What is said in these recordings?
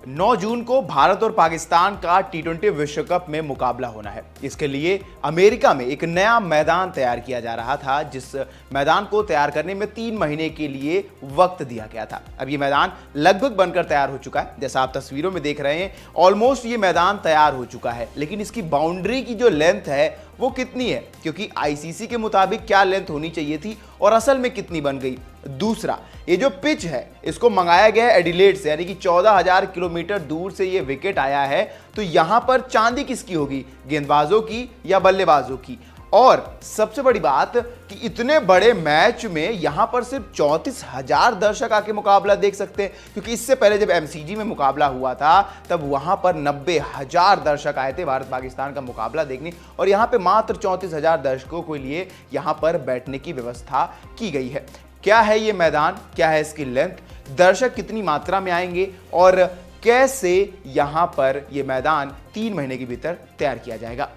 9 जून को भारत और पाकिस्तान का टी20 विश्व कप में मुकाबला होना है। इसके लिए अमेरिका में एक नया मैदान तैयार किया जा रहा था, जिस मैदान को तैयार करने में 3 महीने के लिए वक्त दिया गया था। अब ये मैदान लगभग बनकर तैयार हो चुका है। जैसा आप तस्वीरों में देख रहे हैं, ऑलमोस्ट ये मैदान तैयार हो चुका है। लेकिन इसकी बाउंड्री की जो लेंथ है वो कितनी है, क्योंकि आईसीसी के मुताबिक क्या लेंथ होनी चाहिए थी और असल में कितनी बन गई। दूसरा, ये जो पिच है इसको मंगाया गया है एडिलेड से, यानी कि 14,000 किलोमीटर दूर से ये विकेट आया है। तो यहां पर चांदी किसकी होगी, गेंदबाजों की या बल्लेबाजों की। और सबसे बड़ी बात कि इतने बड़े मैच में यहां पर सिर्फ 34,000 दर्शक आके मुकाबला देख सकते हैं, क्योंकि इससे पहले जब एमसीजी में मुकाबला हुआ था तब वहां पर 90,000 दर्शक आए थे भारत पाकिस्तान का मुकाबला देखने, और यहां पे मात्र 34,000 दर्शकों के लिए यहां पर बैठने की व्यवस्था की गई है। क्या है ये मैदान, क्या है इसकी लेंथ, दर्शक कितनी मात्रा में आएंगे और कैसे यहां पर यह मैदान 3 महीने के भीतर तैयार किया जाएगा।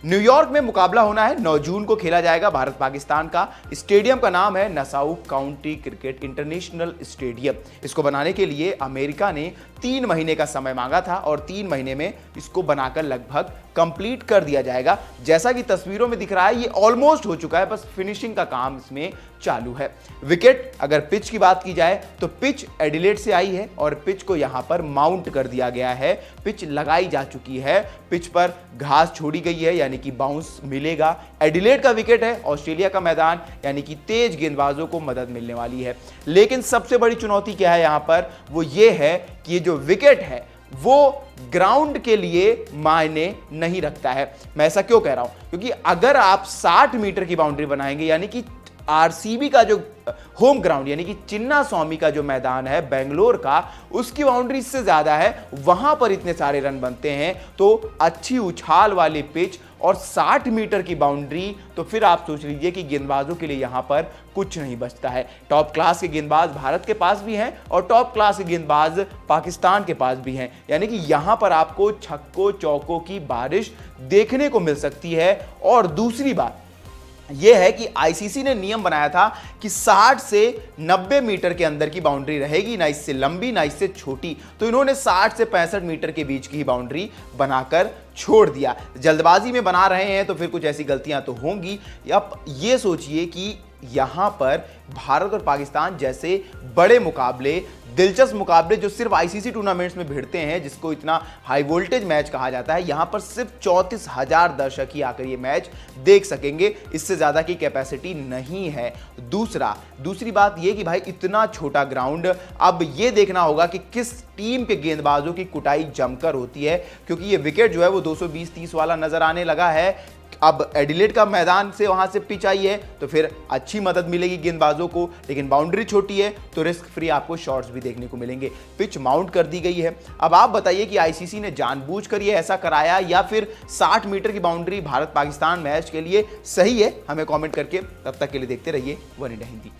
न्यूयॉर्क में मुकाबला होना है, 9 जून को खेला जाएगा भारत पाकिस्तान का। स्टेडियम का नाम है Nassau county cricket international stadium. इसको बनाने के लिए अमेरिका ने 3 महीने का समय मांगा था और 3 महीने में इसको बनाकर लगभग कंप्लीट कर दिया जाएगा। जैसा कि तस्वीरों में दिख रहा है ये ऑलमोस्ट हो चुका है, बस फिनिशिंग का काम इसमें चालू है। विकेट, अगर पिच की बात की जाए तो पिच एडिलेड से आई है और पिच को यहां पर माउंट कर दिया गया है। पिच लगाई जा चुकी है, पिच पर घास छोड़ी गई है, यानी कि बाउंस मिलेगा। एडिलेड का विकेट है, ऑस्ट्रेलिया का मैदान, यानी कि तेज गेंदबाजों को मदद मिलने वाली है। लेकिन सबसे बड़ी चुनौती क्या है यहां पर, वो ये है कि ये जो विकेट है वो ग्राउंड के लिए मायने नहीं रखता है। मैं ऐसा क्यों कह रहा हूं, क्योंकि अगर आप 60 मीटर की बाउंड्री बनाएंगे, यानी कि आरसीबी का जो होम ग्राउंड यानी कि चिन्ना स्वामी का जो मैदान है बेंगलोर का, उसकी बाउंड्री इससे ज्यादा है, वहां पर इतने सारे रन बनते हैं। तो अच्छी उछाल वाली पिच और 60 मीटर की बाउंड्री, तो फिर आप सोच लीजिए कि गेंदबाजों के लिए यहां पर कुछ नहीं बचता है। टॉप क्लास के गेंदबाज भारत के पास भी हैं और टॉप क्लास के गेंदबाज पाकिस्तान के पास भी हैं, यानी कि यहां पर आपको छक्कों चौकों की बारिश देखने को मिल सकती है। और दूसरी बात यह है कि आईसीसी ने नियम बनाया था कि 60 से 90 मीटर के अंदर की बाउंड्री रहेगी, ना इससे लंबी ना इससे छोटी। तो इन्होंने 60 से 65 मीटर के बीच की ही बाउंड्री बनाकर छोड़ दिया। जल्दबाजी में बना रहे हैं तो फिर कुछ ऐसी गलतियां तो होंगी। अब ये सोचिए कि यहां पर भारत और पाकिस्तान जैसे बड़े मुकाबले, दिलचस्प मुकाबले जो सिर्फ आईसीसी टूर्नामेंट्स में भिड़ते हैं, जिसको इतना हाई वोल्टेज मैच कहा जाता है, यहां पर सिर्फ 34,000 दर्शक ही आकर ये मैच देख सकेंगे। इससे ज्यादा की कैपेसिटी नहीं है। दूसरी बात ये कि भाई इतना छोटा ग्राउंड, अब ये देखना होगा कि किस टीम के गेंदबाजों की कुटाई जमकर होती है, क्योंकि ये विकेट जो है वो 220-30 वाला नजर आने लगा है। अब एडिलेड का मैदान से वहां से पिच आई है तो फिर अच्छी मदद मिलेगी गेंदबाजों को, लेकिन बाउंड्री छोटी है तो रिस्क फ्री आपको शॉट्स भी देखने को मिलेंगे। पिच माउंट कर दी गई है। अब आप बताइए कि आईसीसी ने जानबूझकर ये ऐसा कराया या फिर 60 मीटर की बाउंड्री भारत पाकिस्तान मैच के लिए सही है? हमें कमेंट करके, तब तक के लिए देखते रहिए वन इंडिया हिंदी।